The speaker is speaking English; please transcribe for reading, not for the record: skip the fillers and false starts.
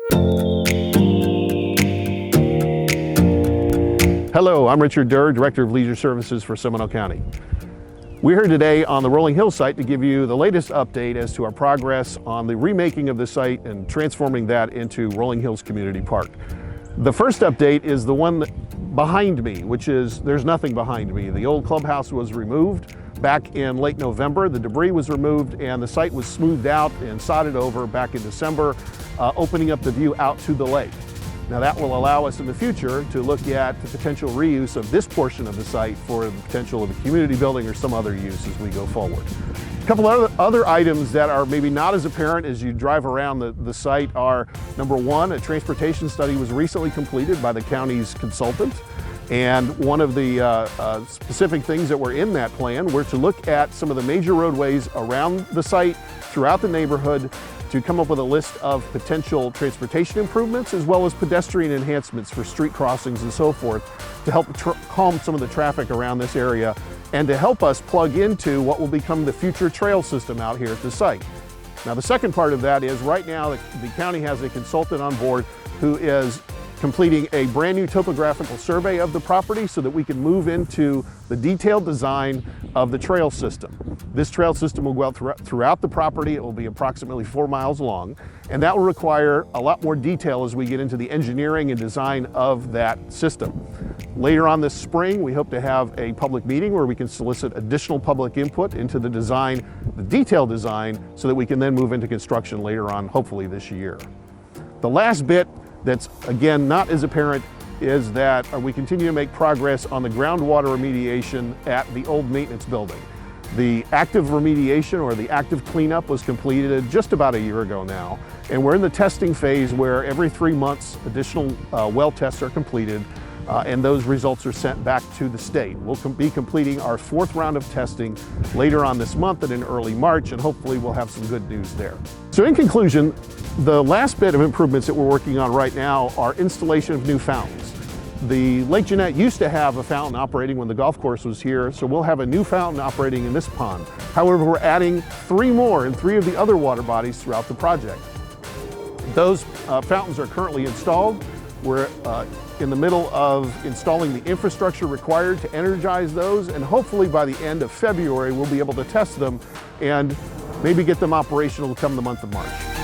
Hello, I'm Richard Durr, Director of Leisure Services for Seminole County. We're here today on the Rolling Hills site to give you the latest update as to our progress on the remaking of the site and transforming that into Rolling Hills Community Park. The first update is the one behind me, which is there's nothing behind me. The old clubhouse was removed back in late November. The debris was removed and the site was smoothed out and sodded over back in December, opening up the view out to the lake. Now that will allow us in the future to look at the potential reuse of this portion of the site for the potential of a community building or some other use as we go forward. A couple of other items that are maybe not as apparent as you drive around the site are, number one, a transportation study was recently completed by the county's consultant. And one of the specific things that were in that plan were to look at some of the major roadways around the site, throughout the neighborhood, to come up with a list of potential transportation improvements as well as pedestrian enhancements for street crossings and so forth to help calm some of the traffic around this area and to help us plug into what will become the future trail system out here at the site. Now the second part of that is right now the county has a consultant on board who is completing a brand new topographical survey of the property so that we can move into the detailed design of the trail system. This trail system will go out throughout the property. It will be approximately 4 miles long, and that will require a lot more detail as we get into the engineering and design of that system. Later on this spring, we hope to have a public meeting where we can solicit additional public input into the design, the detailed design, so that we can then move into construction later on, hopefully this year. The last bit that's, again, not as apparent is that we continue to make progress on the groundwater remediation at the old maintenance building. The active remediation or the active cleanup was completed just about a year ago now, and we're in the testing phase where every 3 months additional well tests are completed and those results are sent back to the state. We'll be completing our 4th round of testing later on this month and in early March, and hopefully we'll have some good news there. So in conclusion, the last bit of improvements that we're working on right now are installation of new fountains. The Lake Jeanette used to have a fountain operating when the golf course was here, so we'll have a new fountain operating in this pond. However, we're adding 3 more in 3 of the other water bodies throughout the project. Those fountains are currently installed. We're in the middle of installing the infrastructure required to energize those, and hopefully by the end of February we'll be able to test them and maybe get them operational come the month of March.